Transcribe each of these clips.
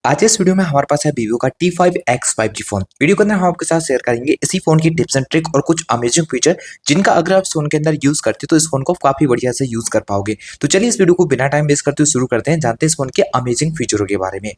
आज इस वीडियो में हमारे पास है Vivo का T5X 5G फोन। वीडियो के अंदर हम आपके साथ शेयर करेंगे इसी फोन की टिप्स एंड ट्रिक और कुछ अमेजिंग फीचर जिनका अगर आप इस फोन के अंदर यूज करते हो तो इस फोन को काफी बढ़िया से यूज कर पाओगे। तो चलिए इस वीडियो को बिना टाइम वेस्ट करते हुए शुरू करते हैं, जानते हैं इस फोन के अमेजिंग फीचरों के बारे में।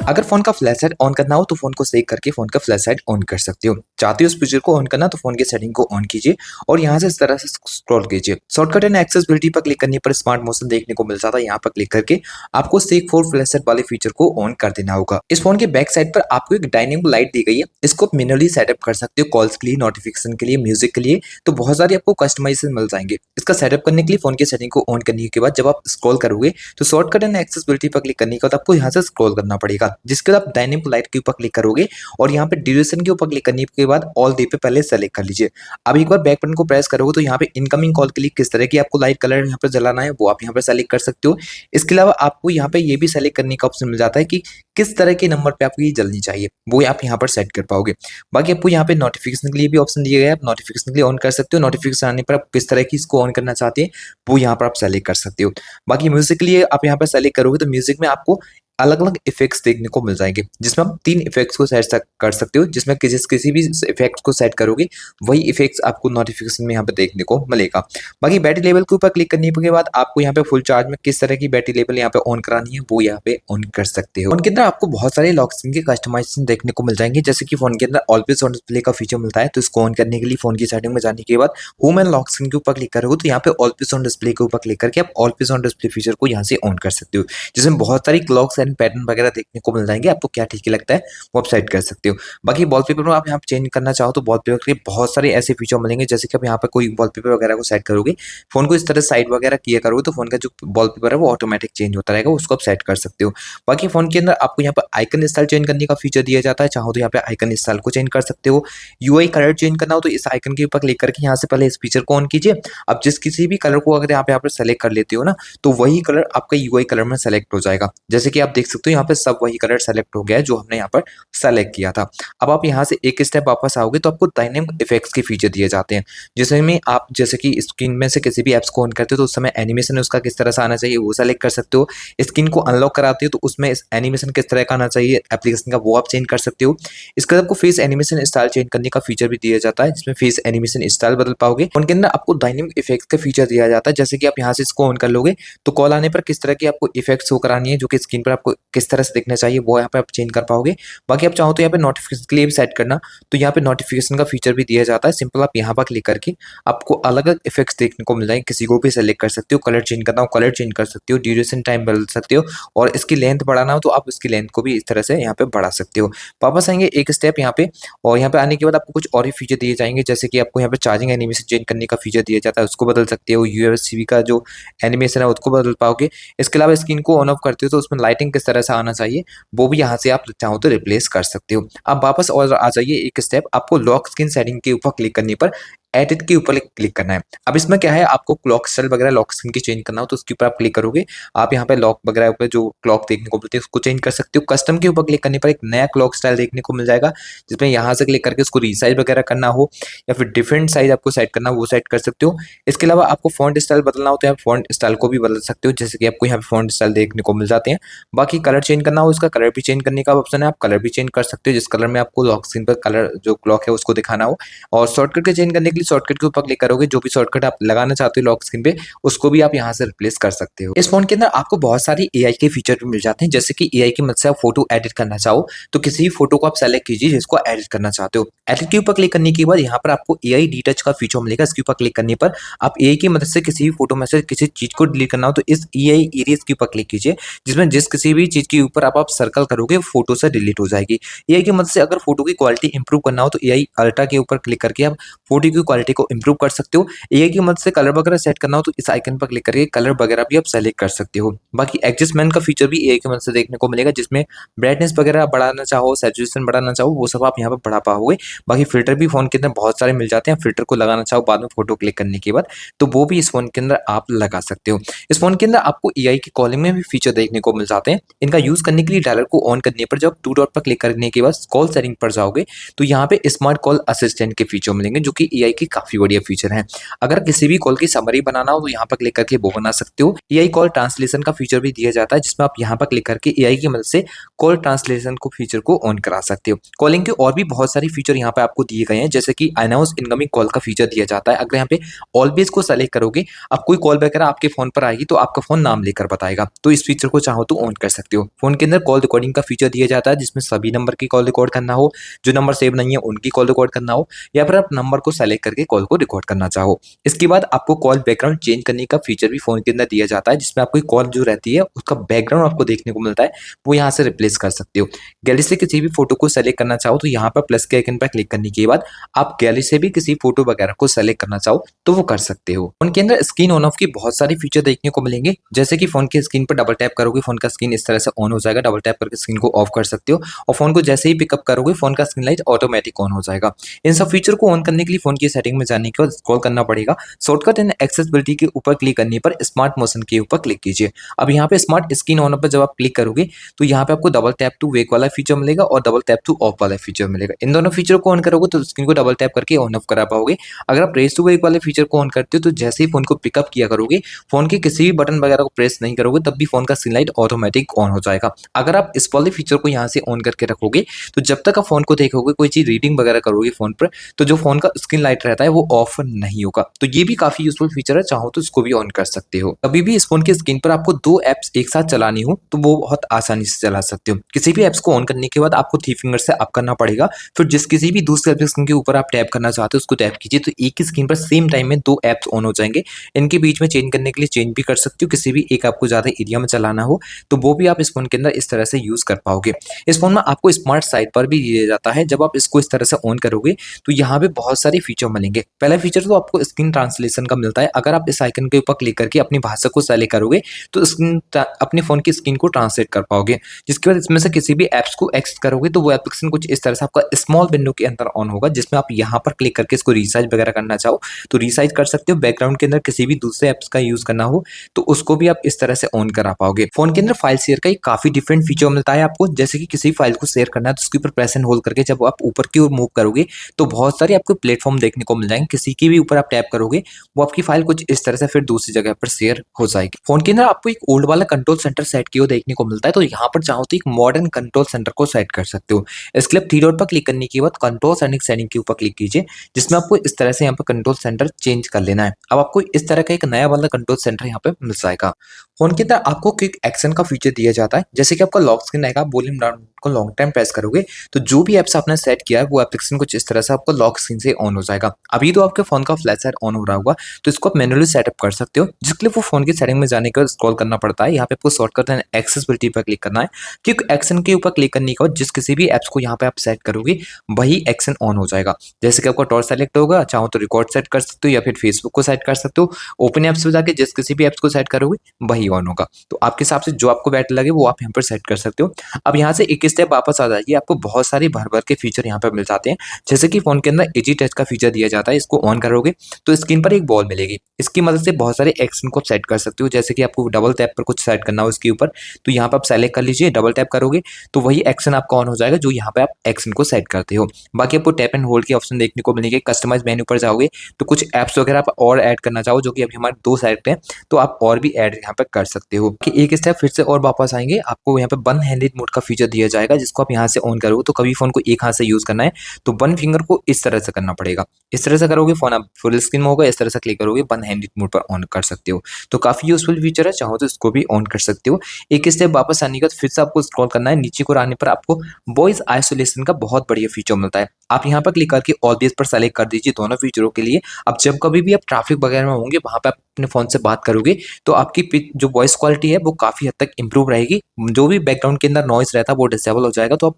अगर फोन का फ्लैश लाइट ऑन करना हो तो फोन को सेक करके फोन का फ्लैश लाइट ऑन कर सकते हो। चाहते हो उस फीचर को ऑन करना तो फोन की सेटिंग को ऑन कीजिए और यहाँ से इस तरह से स्क्रॉल कीजिए। शॉर्टकट एंड एक्सेसिबिलिटी पर क्लिक करने पर स्मार्ट मोशन देखने को मिल जाता है। यहाँ पर क्लिक करके आपको सेक फॉर फ्लैश लाइट वाले फीचर को ऑन कर देना होगा। इस फोन के बैक साइड पर आपको एक डायनेमिक लाइट दी गई है, इसको आप मैन्युअली सेटअप कर सकते हो कॉल्स के लिए, नोटिफिकेशन के लिए, म्यूजिक के लिए। तो बहुत सारे आपको कस्टमाइजेशन मिल जाएंगे। इसका सेटअप करने के लिए फोन की सेटिंग को ऑन करने के बाद जब आप स्क्रॉल करोगे तो शॉर्टकट एंड एक्सेसिबिलिटी पर क्लिक करने के बाद आपको यहाँ से स्क्रॉल करना पड़ेगा, जिसके बाद आप डायनेमिक लाइट के ऊपर क्लिक करोगे और यहाँ पे ड्यूरेशन के ऊपर क्लिक करने के बाद ऑल डे पे पहले सेलेक्ट कर लीजिए। अब एक बार बैक बटन को प्रेस करोगे तो यहाँ पे इनकमिंग कॉल के लिए किस तरह की आपको लाइट कलर यहाँ पे जलाना है वो आप यहाँ पे सेलेक्ट कर सकते हो। इसके अलावा आपको यहाँ पे ये भी सेलेक्ट करने का ऑप्शन मिल जाता है कि किस तरह के नंबर पे आपको ये जलनी चाहिए, वो आप यहाँ पर सेट कर पाओगे। बाकी आपको यहाँ पे नोटिफिकेशन के लिए भी ऑप्शन दिया गया है, आप नोटिफिकेशन के लिए ऑन कर सकते हो। नोटिफिकेशन आने पर आप किस तरह की इसको ऑन करना चाहते हैं वो यहाँ पर आप सेलेक्ट कर सकते हो। बाकी म्यूजिक के लिए आप यहाँ पर सेलेक्ट करोगे तो म्यूजिक में आपको अलग अलग इफेक्ट्स देखने को मिल जाएंगे, जिसमें आप 3 इफेक्ट्स को सेट कर सकते हो, जिसमें किसी भी इफेक्ट को सेट करोगे वही इफेक्ट्स आपको नोटिफिकेशन में यहाँ पे देखने को मिलेगा। बाकी बैटरी लेवल के ऊपर क्लिक करने के बाद आपको यहाँ पे फुल चार्ज में किस तरह की बैटरी लेवल यहाँ पे ऑन करानी है वो यहाँ पे ऑन कर सकते हो। फोन के अंदर आपको बहुत सारे लॉक स्क्रीन के कस्टमाइजेशन देखने को मिल जाएंगे, जैसे कि फोन के अंदर ऑलवेज ऑन डिस्प्ले का फीचर मिलता है। तो इसको ऑन करने के लिए फोन की सेटिंग में जाने के बाद होम एंड लॉक स्क्रीन के ऊपर क्लिक करोगे तो यहाँ पे ऑलवेज ऑन डिस्प्ले के ऊपर क्लिक करके आप ऑलवेज ऑन डिस्प्ले फीचर को यहाँ से ऑन कर सकते हो, जिसमें बहुत सारी क्लॉक्स एंड पैटर्न वगैरह देखने को मिल जाएंगे। आपको क्या ठीक लगता है वो आप सेट कर सकते हो। बाकी वॉलपेपर में आप यहाँ पे चेंज करना चाहो तो वॉलपेपर के बहुत सारे ऐसे फीचर मिलेंगे, जैसे कि आप यहाँ पे कोई वॉलपेपर वगैरह को सेट करोगे, फोन को इस तरह साइड वगैरह किया करोगे तो फोन का जो वॉलपेपर है वो ऑटोमेटिक चेंज होता रहेगा, उसको आप सेट कर सकते हो। बाकी फोन के अंदर आपको यहाँ पे आइकन स्टाइल चेंज करने का फीचर दिया जाता है। चाहो तो यहाँ पे आइकन स्टाइल को चेंज कर सकते हो। यूआई कलर चेंज करना हो तो इस आइकन के ऊपर क्लिक करके यहाँ से पहले इस फीचर को ऑन कीजिए। अब जिस किसी भी कलर को अगर यहाँ पे सेलेक्ट कर लेते हो ना तो वही कलर आपका यूआई कलर में सेलेक्ट हो जाएगा। जैसे कि आप देख सकते हो यहाँ पे सब वही कलर सेलेक्ट हो गया है जो हमने यहाँ पर सेलेक्ट किया था। अब आप यहाँ से एक स्टेप वापस आओगे तो आपको डायनेमिक इफेक्ट्स के फीचर दिए जाते हैं, जिसमें आप जैसे कि स्क्रीन में से किसी भी एप्स को ऑन करते हो तो उस समय एनिमेशन उसका किस तरह से आना चाहिए वो सेलेक्ट कर सकते हो। स्क्रीन को अनलॉक कराते हो तो उसमें एनिमेशन किस तरह का आना चाहिए एप्लीकेशन का वो आप चेंज कर सकते हो। इसके बाद आपको फेस एनिमेशन स्टाइल चेंज करने का फीचर भी दिया जाता है, जिसमें फेस एनिमेशन स्टाइल बदल पाओगे। उनके अंदर आपको डायनेमिक इफेक्ट का फीचर दिया जाता है, जैसे कि आप यहाँ से इसको ऑन कर लोगे तो कॉल आने पर किस तरह की आपको इफेक्ट शो करानी है, जो कि स्क्रीन पर आपको किस तरह से दिखना चाहिए वो यहाँ पे आप चेंज कर पाओगे। बाकी आप चाहो तो यहाँ पे नोटिफिकेशन के लिए भी सेट करना तो यहाँ पे नोटिफिकेशन का फीचर भी दिया जाता है। सिंपल आप यहाँ पर क्लिक करके आपको अलग अलग इफेक्ट्स देखने को मिल जाएंगे, किसी को भी सेलेक्ट कर सकते हो। कलर चेंज करना हो कलर चेंज कर सकते हो, ड्यूरेशन टाइम बदल सकते हो और इसकी लेंथ बढ़ाना हो तो आप इसकी लेंथ को भी इस तरह से यहाँ पे बढ़ा सकते हो। वापस आएंगे एक स्टेप यहाँ पे और यहाँ पे आने के बाद आपको कुछ और ही फीचर दिए जाएंगे, जैसे कि आपको यहाँ पे चार्जिंग एनिमेशन चेंज करने का फीचर दिया जाता है, उसको बदल सकते हो। यूएसबी का जो एनिमेशन है उसको बदल पाओगे। इसके अलावा स्क्रीन को ऑन ऑफ करते हो तो उसमें लाइटिंग किस तरह से आना चाहिए वो भी यहाँ से आप चाहो तो रिप्लेस कर सकते हो। अब वापस और आ जाइए एक स्टेप, आपको लॉक स्क्रीन सेटिंग के ऊपर क्लिक करने पर एडिट के ऊपर क्लिक करना है। अब इसमें क्या है, आपको क्लॉक स्टाइल वगैरह लॉक स्क्रीन की चेंज करना हो तो उसके ऊपर आप क्लिक करोगे। आप यहाँ पे लॉक वगैरह ऊपर जो क्लॉक देखने को मिलती है उसको चेंज कर सकते हो। कस्टम के ऊपर क्लिक करने पर एक नया क्लॉक स्टाइल देखने को मिल जाएगा, जिसमें यहाँ से क्लिक करके उसको रीसाइज वगैरह करना हो या फिर डिफरेंट साइज आपको सेट करना हो वो सेट कर सकते हो। इसके अलावा आपको फॉन्ट स्टाइल बदलना हो तो आप फॉन्ट स्टाइल को भी बदल सकते हो, जैसे कि आपको यहाँ पे फॉन्ट स्टाइल देखने को मिल जाते हैं। बाकी कलर चेंज करना हो इसका कलर भी चेंज करने का ऑप्शन है, आप कलर भी चेंज कर सकते हो जिस कलर में आपको लॉक स्क्रीन पर कलर जो क्लॉक है उसको दिखाना हो। और शॉर्टकट के चेंज करने के लिए शॉर्टकट के ऊपर क्लिक करोगे, जो भी शॉर्टकट आप लगाना चाहते हो लॉक स्क्रीन पे उसको भी आप यहाँ से रिप्लेस कर सकते हो। इस फोन के अंदर आपको बहुत सारी एआई के फीचर भी मिल जाते हैं, जैसे कि एआई की मदद से आप फोटो एडिट करना चाहो तो किसी भी फोटो को आप सेलेक्ट कीजिए जिसको एडिट करना चाहते हो। एडिट के ऊपर क्लिक करने के बाद यहाँ पर आपको एआई डीटच का फीचर मिलेगा। इसके ऊपर क्लिक करने पर आप एआई की मदद से किसी भी फोटो में से किसी चीज को डिलीट करना हो तो इस एआई एरियाज के ऊपर क्लिक कीजिए, जिसमें जिस किसी भी चीज के ऊपर आप सर्कल करोगे फोटो से डिलीट हो जाएगी। एआई की मदद से अगर फोटो की क्वालिटी इंप्रूव करना हो तो एआई अल्ट्रा के ऊपर क्लिक करके आप फोटो की क्वालिटी को इंप्रूव कर सकते हो। एआई की मदद से कलर वगैरह सेट करना हो तो इस आइकन पर क्लिक करके कलर वगैरह भी आप सेलेक्ट कर सकते हो। बाकी एडजस्टमेंट का फीचर भी एआई की मदद से देखने को मिलेगा, जिसमें ब्राइटनेस वगैरह बढ़ाना चाहो, सैचुरेशन बढ़ाना चाहो वो सब आप यहाँ पर बढ़ा पाओगे। बाकी फिल्टर भी फोन के अंदर बहुत सारे मिल जाते हैं, फिल्टर को लगाना चाहो बाद में फोटो क्लिक करने के बाद तो वो भी इस फोन के अंदर आप लगा सकते हो। इस फोन के अंदर आपको एआई की कॉलिंग में भी फीचर देखने को मिल जाते हैं। इनका यूज करने के लिए डायलर को ऑन करने पर जब 2 डॉट पर क्लिक करने के बाद कॉल सेटिंग पर जाओगे तो यहाँ पे स्मार्ट कॉल असिस्टेंट के फीचर मिलेंगे, जो कि एआई की काफी बढ़िया फीचर है। अगर किसी भी कॉल की समरी बनाना हो तो यहाँ पर क्लिक करके वो बना सकते हो। एआई कॉल ट्रांसलेशन का फीचर भी दिया जाता है, जिसमें आप यहाँ पर क्लिक करके एआई की मदद से कॉल ट्रांसलेशन को फीचर को ऑन करा सकते हो। कॉलिंग के और भी बहुत सारे फीचर यहाँ पे आपको दिए गए हैं, जैसे कि अनाउंस इनकमिंग कॉल का फीचर दिया जाता है। अगर यहाँ पे ऑलवेज को सेलेक्ट करोगे, अब कोई कॉल वगैरह आपके फोन पर आएगी तो आपका फोन नाम लेकर बताएगा, तो इस फीचर को चाहो तो ऑन कर सकते हो। फोन के अंदर कॉल रिकॉर्डिंग का फीचर दिया जाता है, जिसमें सभी नंबर की कॉल रिकॉर्ड करना हो, जो नंबर सेव नहीं है उनकी कॉल रिकॉर्ड करना हो, या फिर आप नंबर को सेलेक्ट करके कॉल को रिकॉर्ड करना चाहो। इसके बाद आपको कॉल बैकग्राउंड चेंज करने का फीचर भी फोन के अंदर दिया जाता है, जिसमें आपको कॉल जो रहती है उसका बैकग्राउंड आपको देखने को मिलता है, वो यहाँ से रिप्लेस कर सकते हो। गैलरी से किसी भी फोटो को सेलेक्ट करना चाहो तो यहाँ पर प्लस के आइकन पर क्लिक करने के बाद आप गैलरी से भी किसी फोटो वगैरह को सेलेक्ट करना चाहो तो वो कर सकते हो। फोन के अंदर स्क्रीन ऑन ऑफ की बहुत सारी फीचर देखने को मिलेंगे, जैसे कि फोन की स्क्रीन पर डबल टैप करोगे फोन का स्क्रीन इस तरह से ऑन हो जाएगा, डबल टैप करके स्क्रीन को ऑफ कर सकते हो, और फोन को जैसे ही पिकअप करोगे फोन का स्क्रीन लाइट ऑटोमेटिक ऑन हो जाएगा। इन सब फीचर को ऑन करने के लिए फोन की सेटिंग में जाने के बाद स्क्रॉल करना पड़ेगा। शॉर्टकट एंड एक्सेसिबिलिटी के ऊपर क्लिक करने पर स्मार्ट मोशन के ऊपर क्लिक कीजिए। अब यहाँ पे स्मार्ट स्क्रीन ऑन पर जब आप क्लिक करोगे तो यहाँ पे आपको डबल टैप टू वेक वाला फीचर मिलेगा और डबल टैप टू ऑफ वाला फीचर मिलेगा। इन दोनों फीचर को ऑन करोगे तो स्क्रीन को डबल टैप करके ऑन ऑफ करा पाओगे। अगर आप रेस टू वेक वाले फीचर को ऑन करते हो तो जैसे ही फोन को पिकअप किया करोगे, फोन के किसी भी बटन वगैरह को प्रेस नहीं करोगे, तब भी फोन का स्क्रीन लाइट ऑटोमेटिक ऑन हो जाएगा। अगर आप इस वाले फीचर को यहाँ से ऑन करके रखोगे तो जब तक आप फोन को देखोगे, कोई चीज रीडिंग वगैरह करोगे फोन पर, तो जो फोन का स्क्रीन लाइट रहता है वो ऑफ नहीं होगा। तो ये भी काफी यूजफुल फीचर है, चाहो तो इसको भी ऑन कर सकते हो। कभी भी इस फोन की स्क्रीन पर आपको दो एप्स एक साथ चलानी हो तो वो बहुत आसानी से चला सकते हो। किसी भी एप्स को ऑन करने के बाद आपको थ्री फिंगर से अप करना पड़ेगा, फिर जिस किसी भी दूसरे एप्लीकेशन के ऊपर आप टैप करना चाहते हो उसको टैप कीजिए, तो एक ही स्क्रीन पर सेम टाइम में दो एप्स ऑन हो जाएंगे। इनके बीच में चेंज करने के लिए चेंज भी कर सकते हो, किसी भी एक आपको ज्यादा एरिया में चलाना हो तो वो भी आप इस फोन के अंदर इस तरह से यूज कर पाओगे। इस फोन में आपको स्मार्ट साइड पर भी दिया जाता है। जब आप इसको इस तरह से ऑन करोगे तो यहाँ पे बहुत सारे फीचर मिलेंगे। पहला फीचर तो आपको स्क्रीन ट्रांसलेशन का मिलता है। अगर आप इस आइकन के ऊपर क्लिक करके अपनी भाषा को सेलेक्ट करोगे तो स्क्रीन अपने फोन की स्क्रीन को ट्रांसलेट कर पाओगे। जिसके बाद इसमें से किसी भी एप्स को एक्सेस करोगे तो वो एप्लीकेशन कुछ इस तरह से आपका स्मॉल विंडो के अंदर ऑन होगा, जिसमें आप यहाँ पर क्लिक करके इसको रिसाइज वगैरह करना चाहो तो रिसाइज कर सकते हो। बैकग्राउंड के अंदर किसी भी दूसरे एप्स का यूज करना हो तो उसको भी आप इस तरह से ऑन करा पाओगे। फोन के अंदर फाइल शेयर का एक काफी डिफरेंट फीचर मिलता है आपको, जैसे कि किसी फाइल को शेयर करना है तो उसके ऊपर प्रेस एंड होल्ड करके जब आप ऊपर की ओर मूव करोगे तो बहुत सारे आपको प्लेटफॉर्म देखने को मिल जाएंगे। किसी के भी ऊपर आप टैप करोगे वो आपकी फाइल कुछ इस तरह से फिर दूसरी जगह पर शेयर हो जाएगी। फोन के अंदर आपको एक ओल्ड वाला कंट्रोल सेंटर सेट किया देखने को मिलता है, तो यहाँ पर चाहो तो एक मॉडर्न कंट्रोल सेंटर को सेट कर सकते हो। इसके लिए थ्री डॉट पर क्लिक करने के बाद कंट्रोल सेटिंग के ऊपर क्लिक कीजिए, जिसमें आपको इस तरह से यहाँ पर कंट्रोल सेंटर चेंज कर लेना है। अब आपको इस तरह का एक नया वाला कंट्रोल सेंटर यहाँ पे मिल जाएगा। फोन के अंदर आपको क्विक एक्शन का फीचर दिया जाता है, जैसे कि आपका लॉक स्क्रीन आएगा, वॉल्यूम डाउन को लॉन्ग टाइम प्रेस करोगे तो जो भी एप्स आपने सेट किया है वो एप्लीकेशन कुछ इस तरह से आपको लॉक स्क्रीन से ऑन हो जाएगा। अभी तो आपके फोन का फ्लैश लाइट ऑन हो रहा होगा, तो इसको आप मैनुअली सेटअप कर सकते हो, जिसके लिए वो फोन की सेटिंग में जाने के बाद स्क्रॉल करना पड़ता है। यहाँ पे आपको शॉर्टकट एंड एक्सेसिबिलिटी पर क्लिक करना है। क्विक एक्शन के ऊपर क्लिक करने के बाद जिस किसी भी एप्स को यहाँ पे आप सेट करोगे वही एक्शन ऑन हो जाएगा। जैसे कि आपका टॉर्च सेलेक्ट होगा, चाहो तो रिकॉर्ड सेट कर सकते हो या फिर फेसबुक को सेट कर सकते हो। ओपन एप्स में जाके जिस किसी भी एप्स को सेट करोगे वही ऑन होगा। तो आपके हिसाब से जो आपको बेटर लगे वो आप यहाँ पर सेट कर सकते हो। अब यहाँ से एक स्टेप वापस आ जाइए, आपको बहुत सारे भर भर के फीचर यहाँ पर मिल जाते हैं। जैसे कि फोन के अंदर इजी टच का फीचर दिया जाता है, इसको ऑन करोगे तो स्क्रीन पर एक बॉल मिलेगी। इसकी मदद से बहुत सारे एक्शन को सेट कर सकते हो, जैसे कि आपको डबल टैप पर कुछ सेट करना हो इसके ऊपर तो यहाँ पर आप सेलेक्ट कर लीजिए, डबल टैप करोगे तो वही एक्शन आपका ऑन हो जाएगा जो यहाँ पे आप एक्शन को सेट करते हो। बाकी आपको टैप एंड होल्ड के ऑप्शन देखने को मिलेंगे। कस्टमाइज मेन्यू पर जाओगे तो कुछ एप्स वगैरह आप और ऐड करना चाहो, जो कि अभी हमारे दो सेलेक्ट हैं, तो आप और भी ऐड यहाँ पे कर सकते हो। कि एक स्टेप फिर से और वापस आएंगे, आपको यहाँ पे वन हैंडेड मोड का फीचर दिया जाएगा, जिसको आप यहाँ से ऑन करोगे तो कभी फोन को एक हाथ से यूज करना है तो वन फिंगर को इस तरह से करना पड़ेगा। इस तरह से करोगे फोन आप फुल स्क्रीन में होगा, इस तरह से क्लिक करोगे वन हैंडेड मोड पर ऑन कर सकते हो। तो काफी यूजफुल फीचर है, चाहो तो इसको भी ऑन कर सकते हो। एक स्टेप वापस आने के बाद फिर से आपको स्क्रॉल करना है, नीचे को आने पर आपको वॉइस आइसोलेशन का बहुत बढ़िया फीचर मिलता है। आप यहाँ पर क्लिक करके ऑलवेज पर सेलेक्ट कर दीजिए दोनों फीचरों के लिए। अब जब कभी भी आप ट्रैफिक वगैरह में होंगे वहां पे आप अपने फोन से बात करोगे तो आपकी जो वॉइस क्वालिटी है वो काफी हद तक इंप्रूव रहेगी। जो भी बैकग्राउंड के अंदर नॉइस रहता है वो डिसेबल हो जाएगा, तो आप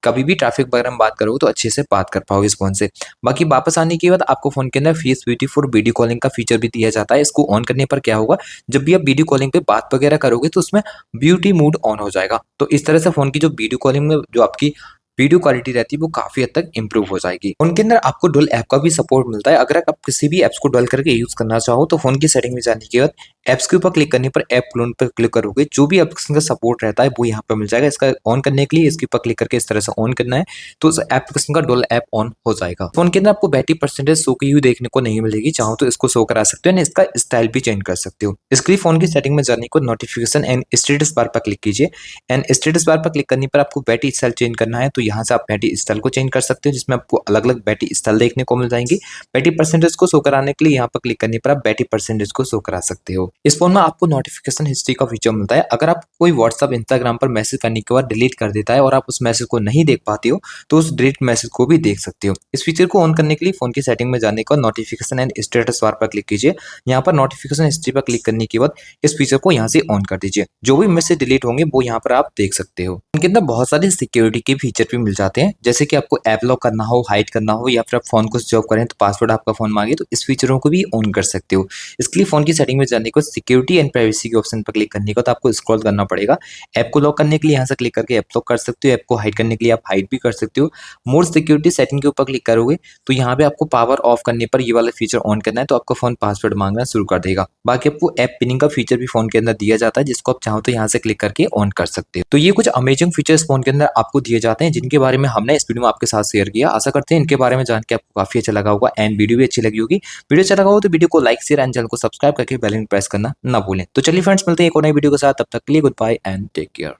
कभी भी ट्रैफिक वगैरह में बात करोगे तो अच्छे से बात कर पाओगे इस फोन से। बाकी वापस आने के बाद आपको फोन के अंदर face beauty for video calling का फीचर भी दिया जाता है। इसको ऑन करने पर क्या होगा, जब भी आप वीडियो कॉलिंग पे बात वगैरह करोगे तो उसमें ब्यूटी मोड ऑन हो जाएगा। तो इस तरह से फोन की जो वीडियो कॉलिंग में जो आपकी वीडियो क्वालिटी रहती है वो काफी हद तक इंप्रूव हो जाएगी। फोन के अंदर आपको डुअल ऐप का भी सपोर्ट मिलता है। अगर आप किसी भी एप्स को डुअल करके यूज करना चाहो तो फोन की सेटिंग में जाने के बाद एप्स के ऊपर क्लिक करने पर ऐप क्लोन पर क्लिक करोगे, जो भी एप्लीकेशन का सपोर्ट रहता है वो यहाँ पर मिल जाएगा। इसका ऑन करने के लिए इसके ऊपर क्लिक करके इस तरह से ऑन करना है तो उस एप्लीकेशन का डुअल ऐप ऑन हो जाएगा। फोन के अंदर आपको बैटरी परसेंटेज शो की हुई देखने को नहीं मिलेगी, चाहो तो इसको शो करा सकते हो और इसका स्टाइल भी चेंज कर सकते हो। इसके लिए फोन की सेटिंग में जाने को नोटिफिकेशन एंड स्टेटस बार पर क्लिक कीजिए एंड स्टेटस बार पर क्लिक करने पर आपको बैटरी स्टाइल चेंज करना है तो यहाँ से आप बैटरी स्टाइल को चेंज कर सकते हो, जिसमें आपको अलग अलग बैटरी स्टाइल देखने को मिल जाएंगे। बैटरी परसेंटेज को शो कराने के लिए यहाँ पर क्लिक करने पर आप बैटरी परसेंटेज को शो करा सकते हो। इस फोन में आपको नोटिफिकेशन हिस्ट्री का फीचर मिलता है। अगर आप कोई व्हाट्सएप इंस्टाग्राम पर मैसेज करने के बाद डिलीट कर देता है और आप उस मैसेज को नहीं देख पाते हो तो उस डिलीट मैसेज को भी देख सकते हो। इस फीचर को ऑन करने के लिए फोन की सेटिंग में जाने का नोटिफिकेशन एंड स्टेटस बार पर क्लिक कीजिए। यहाँ पर नोटिफिकेशन हिस्ट्री पर क्लिक करने के बाद इस फीचर को यहाँ से ऑन कर दीजिए। जो भी मैसेज डिलीट होंगे वो यहाँ पर आप देख सकते हो। उनके अंदर बहुत सारे सिक्योरिटी के फीचर भी मिल जाते हैं, जैसे कि आपको ऐप लॉक करना हो, हाइड करना हो या फिर आप फोन को स्विच ऑफ करें तो पासवर्ड आपका फोन मांगे तो इस फीचरों को भी ऑन कर सकते हो। इसके लिए फोन की सेटिंग में जाने को सिक्योरिटी एंड प्राइवेसी के ऑप्शन पर क्लिक करने को तो आपको स्क्रॉल करना पड़ेगा। ऐप को लॉक करने के लिए यहाँ से क्लिक करके ऐप लॉक कर सकते हो, ऐप को हाइड करने के लिए आप हाइड भी कर सकते हो। मोर सिक्योरिटी सेटिंग के ऊपर क्लिक करोगे तो यहाँ पे आपको पावर ऑफ करने पर ये वाला फीचर ऑन करना है तो आपका फोन पासवर्ड मांगना शुरू कर देगा। बाकी आपको ऐप पिनिंग का फीचर भी फोन के अंदर दिया जाता है, जिसको आप चाहो तो यहाँ से क्लिक करके ऑन कर सकते हो। तो ये कुछ अमेजिंग फीचर्स फोन के अंदर आपको दिए जाते हैं, जिनके बारे में हमने इस वीडियो में आपके साथ शेयर किया। आशा करते हैं इनके बारे में जान के आपको काफी अच्छा लगा होगा एंड वीडियो भी अच्छी लगी होगी। वीडियो अच्छा लगा हो तो वीडियो को लाइक शेयर एंड चैनल को सब्सक्राइब करके बेल आइकन प्रेस करना ना भूलें। तो चलिए फ्रेंड्स, मिलते हैं एक और नई वीडियो के साथ, तब तक के लिए good bye and take care.